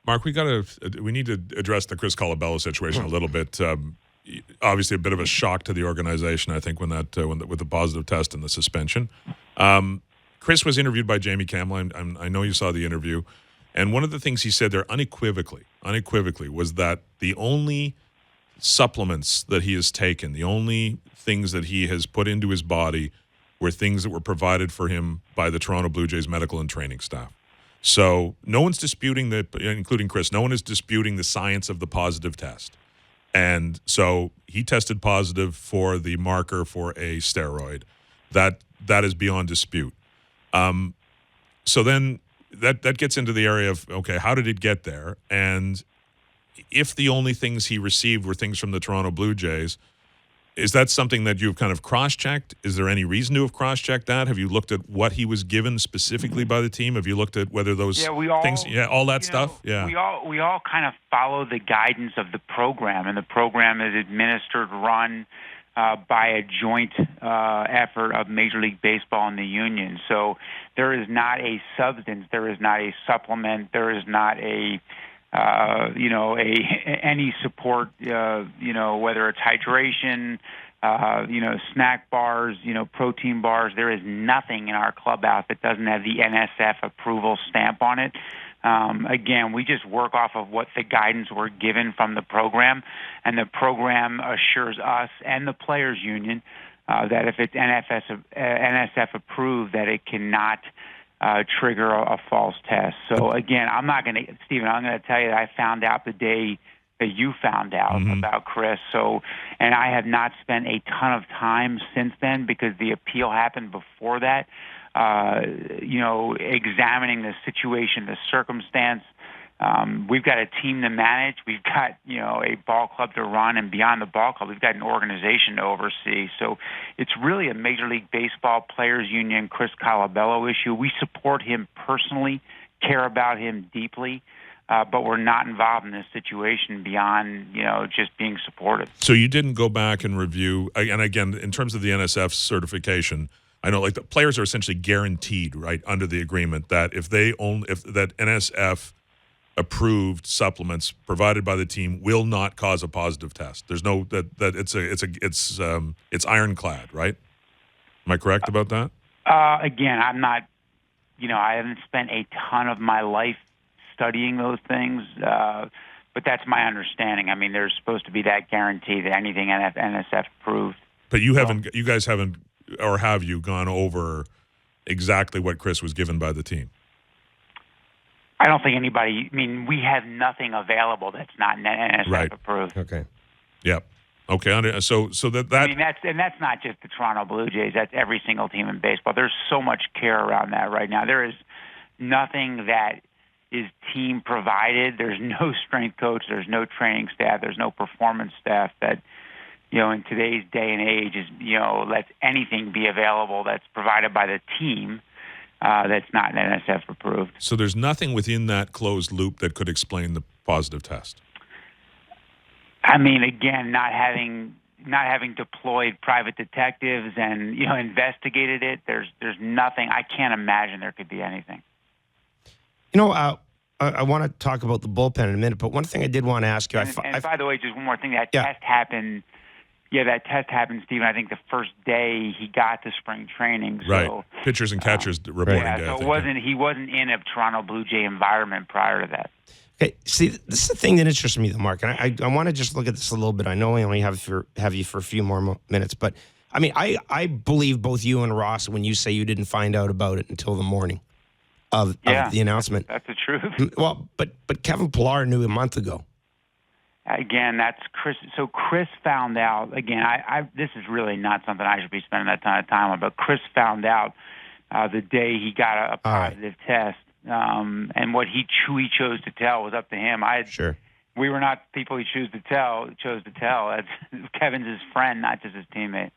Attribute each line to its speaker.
Speaker 1: Mark, we need to address the Chris Colabello situation a little bit. Obviously, a bit of a shock to the organization, I think, with the positive test and the suspension. Chris was interviewed by Jamie Campbell. I know you saw the interview, and one of the things he said there unequivocally, was that the only supplements that he has taken, the only things that he has put into his body, were things that were provided for him by the Toronto Blue Jays medical and training staff. So no one's disputing including Chris, no one is disputing the science of the positive test. And so he tested positive for the marker for a steroid. That is beyond dispute. So then that gets into the area of, okay, how did it get there? And if the only things he received were things from the Toronto Blue Jays, is that something that you've kind of cross-checked? Is there any reason to have cross-checked that? Have you looked at what he was given specifically by the team? Have you looked at whether those things, all that stuff? Yeah.
Speaker 2: We all kind of follow the guidance of the program, and the program is administered, run by a joint effort of Major League Baseball and the union. So there is not a substance, there is not a supplement, there is not any support, whether it's hydration, snack bars, protein bars. There is nothing in our clubhouse that doesn't have the NSF approval stamp on it. Again, we just work off of what the guidance we're given from the program, and the program assures us and the players union that if it's NSF approved, that it cannot trigger a false test. So again, Stephen, I'm going to tell you that I found out the day that you found out about Chris. And I have not spent a ton of time since then because the appeal happened before that. Examining the situation, the circumstance. We've got a team to manage. We've got, a ball club to run, and beyond the ball club, we've got an organization to oversee. So it's really a Major League Baseball Players Union Chris Colabello issue. We support him personally, care about him deeply, but we're not involved in this situation beyond, just being supportive. So
Speaker 1: you didn't go back and review, and again, in terms of the NSF certification, I know the players are essentially guaranteed, right, under the agreement that if that NSF approved supplements provided by the team will not cause a positive test. There's no that it's ironclad, right? Am I correct about that?
Speaker 2: Again, I'm not. I haven't spent a ton of my life studying those things, but that's my understanding. I mean, there's supposed to be that guarantee that anything NSF approved.
Speaker 1: But you guys haven't, or have you gone over exactly what Chris was given by the team?
Speaker 2: I don't think anybody. I mean, we have nothing available that's not NSF approved.
Speaker 1: Okay. Yep. Okay. So that.
Speaker 2: I mean, that's not just the Toronto Blue Jays. That's every single team in baseball. There's so much care around that right now. There is nothing that is team provided. There's no strength coach. There's no training staff. There's no performance staff that, in today's day and age is, lets anything be available that's provided by the team. That's not NSF approved.
Speaker 1: So there's nothing within that closed loop that could explain the positive test.
Speaker 2: I mean, again, not having deployed private detectives and investigated it. There's nothing. I can't imagine there could be anything.
Speaker 3: I want to talk about the bullpen in a minute, but one thing I did want to ask you.
Speaker 2: And by the way, just one more thing. Test happened. Yeah, that test happened, Stephen, I think the first day he got to spring training. So,
Speaker 1: right. Pitchers and catchers reporting day.
Speaker 2: So he wasn't in a Toronto Blue Jay environment prior to that.
Speaker 3: Okay, see, this is the thing that interests me, though, Mark, and I want to just look at this a little bit. I know I only have you for a few more minutes, but, I mean, I believe both you and Ross when you say you didn't find out about it until the morning of the announcement.
Speaker 2: That's the truth.
Speaker 3: Well, but Kevin Pillar knew a month ago.
Speaker 2: Again, that's Chris. So Chris found out. Again, this is really not something I should be spending that ton of time on. But Chris found out the day he got a positive test, and what he chose to tell was up to him.
Speaker 3: Sure.
Speaker 2: We were not people he chose to tell. That's Kevin's his friend, not just his teammate.